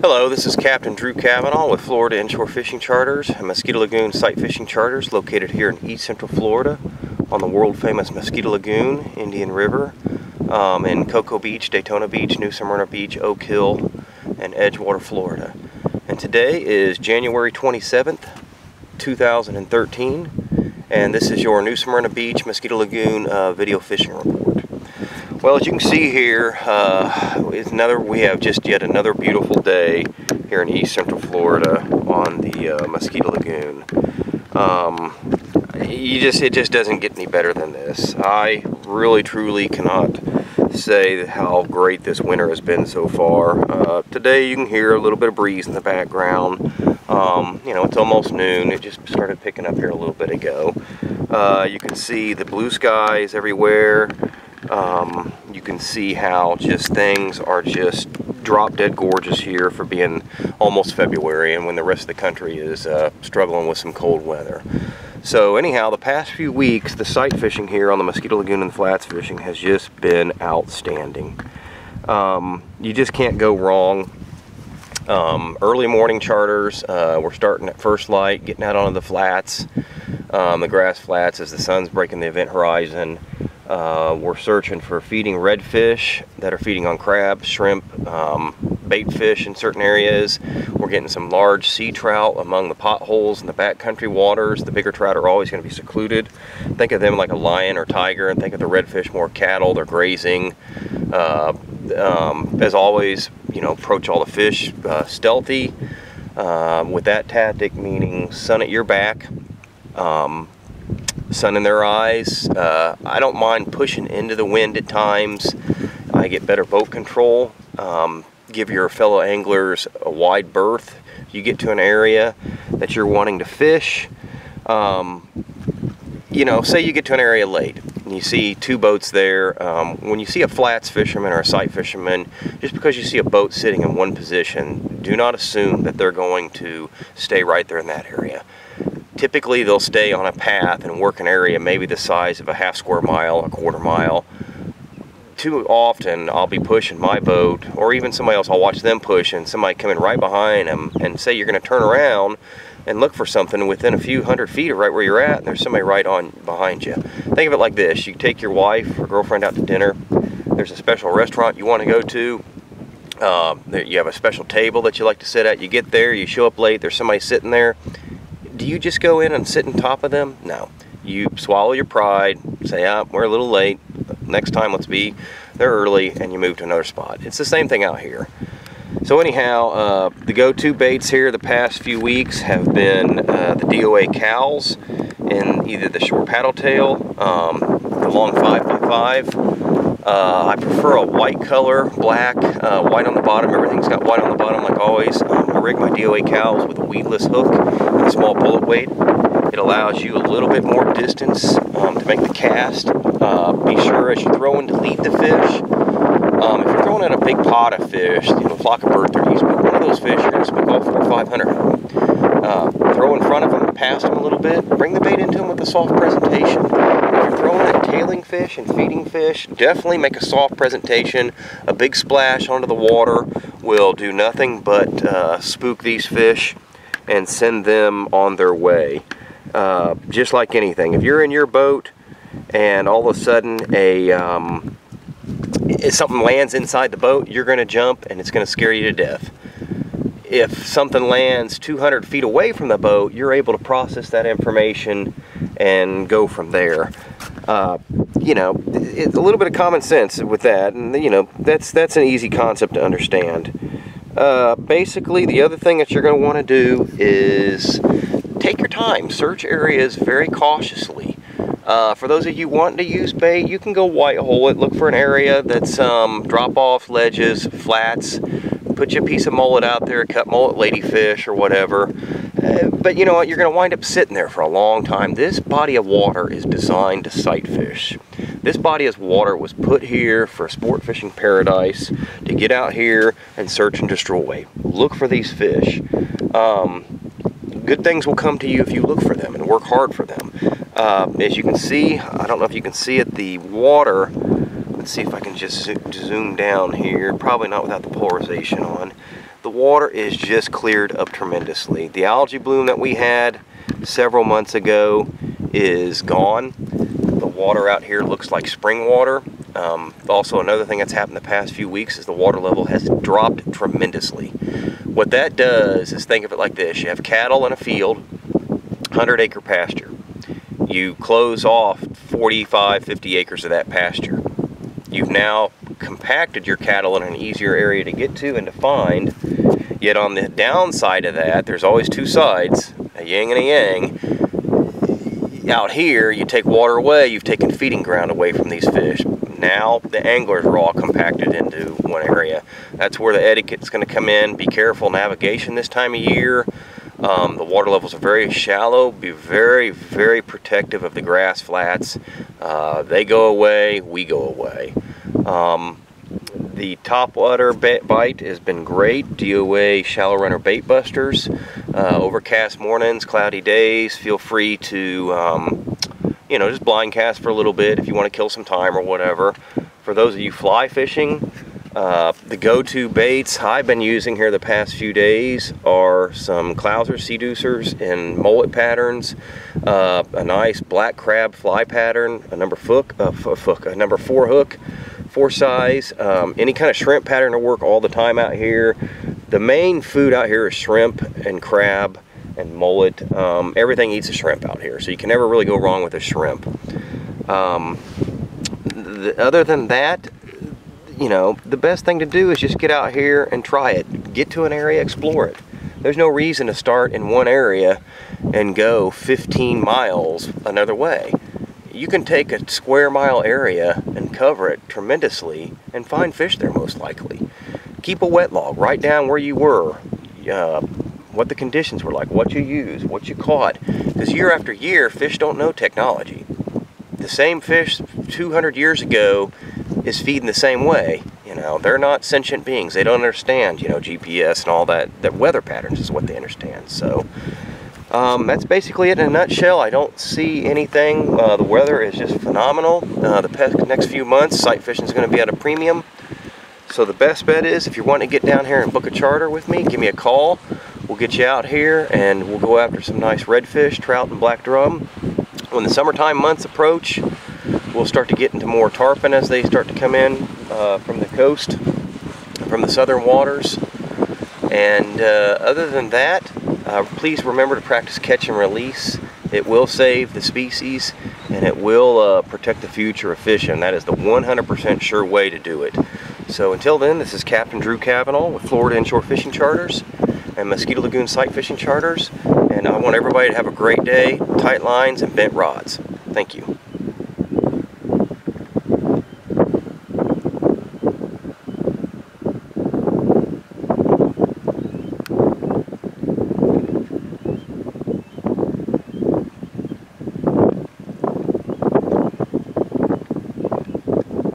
Hello, this is Captain Drew Cavanaugh with Florida Inshore Fishing Charters and Mosquito Lagoon Sight Fishing Charters located here in East Central Florida on the world famous Mosquito Lagoon, Indian River, in Cocoa Beach, Daytona Beach, New Smyrna Beach, Oak Hill, and Edgewater, Florida. And today is January 27th, 2013, and this is your New Smyrna Beach, Mosquito Lagoon video fishing report. Well, as you can see here, we have just yet another beautiful day here in East Central Florida on the Mosquito Lagoon. It just doesn't get any better than this. I really truly cannot say how great this winter has been so far. Today you can hear a little bit of breeze in the background. You know, it's almost noon. It just started picking up here a little bit ago. You can see the blue skies everywhere. You can see how just things are just drop dead gorgeous here for being almost February and when the rest of the country is struggling with some cold weather. So anyhow, the past few weeks, the sight fishing here on the Mosquito Lagoon and the flats fishing has just been outstanding. You just can't go wrong. Early morning charters, we're starting at first light, getting out onto the flats, the grass flats as the sun's breaking the event horizon. We're searching for feeding redfish that are feeding on crabs, shrimp, bait fish in certain areas. We're getting some large sea trout among the potholes in the backcountry waters. The bigger trout are always going to be secluded. Think of them like a lion or tiger, and think of the redfish more cattle. They're grazing. As always, you know, approach all the fish stealthy with that tactic, meaning sun at your back. Sun in their eyes. I don't mind pushing into the wind at times. I get better boat control. Give your fellow anglers a wide berth. You get to an area that you're wanting to fish. You know, say you get to an area late and you see two boats there. When you see a flats fisherman or a sight fisherman, just because you see a boat sitting in one position, do not assume that they're going to stay right there in that area. Typically they'll stay on a path and work an area maybe the size of a half square mile, a quarter mile. Too often I'll be pushing my boat, or even somebody else, I'll watch them push and somebody coming right behind them, and say you're going to turn around and look for something within a few hundred feet of right where you're at, and there's somebody right on behind you. Think of it like this: you take your wife or girlfriend out to dinner, there's a special restaurant you want to go to, you have a special table that you like to sit at, you get there, you show up late, there's somebody sitting there. Do you just go in and sit on top of them? No. You swallow your pride, say, we're a little late, next time let's be there early, and you move to another spot. It's the same thing out here. So anyhow, the go-to baits here the past few weeks have been the DOA cows in either the short paddle tail, the long 5x5. I prefer a white color, black, white on the bottom. Everything's got white on the bottom like always. I rig my DOA cows with a weedless hook and a small bullet weight. It allows you a little bit more distance to make the cast. Be sure as you throw in to lead the fish. If you're throwing in a big pot of fish, you know, flock of bird 30s, but one of those fish, you're going to spook all 400 or 500 of them. Throw in front of them, past them a little bit, bring the bait into them with a soft presentation. If you're throwing at tailing fish and feeding fish, definitely make a soft presentation. A big splash onto the water will do nothing but spook these fish and send them on their way. Just like anything, if you're in your boat and all of a sudden if something lands inside the boat, you're going to jump and it's going to scare you to death. If something lands 200 feet away from the boat, you're able to process that information and go from there. You know, it's a little bit of common sense with that, and you know, that's an easy concept to understand. Basically, the other thing that you're going to want to do is take your time. Search areas very cautiously. For those of you wanting to use bait, you can go white hole it. Look for an area that's drop-off ledges, flats. Put you a piece of mullet out there, cut mullet ladyfish or whatever. But you know what? You're going to wind up sitting there for a long time. This body of water is designed to sight fish. This body of water was put here for a sport fishing paradise to get out here and search and destroy. Look for these fish. Good things will come to you if you look for them and work hard for them. As you can see, I don't know if you can see it, the water Let's see if I can just zoom down here. Probably not without the polarization on. the water is just cleared up tremendously. The algae bloom that we had several months ago is gone. The water out here looks like spring water. Also, another thing that's happened the past few weeks is the water level has dropped tremendously. What that does is, think of it like this: you have cattle in a field, 100-acre pasture. You close off 45, 50 acres of that pasture. You've now compacted your cattle in an easier area to get to and to find. Yet on the downside of that, there's always two sides, a yin and a yang. Out here, you take water away, you've taken feeding ground away from these fish. Now the anglers are all compacted into one area. That's where the etiquette's going to come in. Be careful navigation this time of year. The water levels are very shallow. Be very, very protective of the grass flats. They go away, we go away. The topwater bite has been great. DOA shallow runner bait busters. Overcast mornings, cloudy days, feel free to you know, just blind cast for a little bit if you want to kill some time or whatever. For those of you fly fishing, the go-to baits I've been using here the past few days are some Clouser seducers in mullet patterns, a nice black crab fly pattern, a number 4 hook, 4 size, any kind of shrimp pattern will work all the time out here. The main food out here is shrimp and crab and mullet. Everything eats a shrimp out here, so you can never really go wrong with a shrimp. Other than that, you know, the best thing to do is just get out here and try it. Get to an area, explore it. There's no reason to start in one area and go 15 miles another way. You can take a square mile area and cover it tremendously and find fish there most likely. Keep a wet log, write down where you were, what the conditions were like, what you used, what you caught. Because year after year, fish don't know technology. The same fish 200 years ago is feeding the same way. You know, they're not sentient beings. They don't understand, you know, GPS and all that. That weather patterns is what they understand. So that's basically it in a nutshell. I don't see anything. The weather is just phenomenal. The next few months, sight fishing is going to be at a premium. So the best bet is, if you're wanting to get down here and book a charter with me, give me a call. We'll get you out here and we'll go after some nice redfish, trout, and black drum. When the summertime months approach, we'll start to get into more tarpon as they start to come in from the coast, from the southern waters. And other than that, please remember to practice catch and release. It will save the species and it will protect the future of fishing. That is the 100% sure way to do it. So until then, this is Captain Drew Cavanaugh with Florida Inshore Fishing Charters and Mosquito Lagoon Sight Fishing Charters. And I want everybody to have a great day, tight lines and bent rods. Thank you.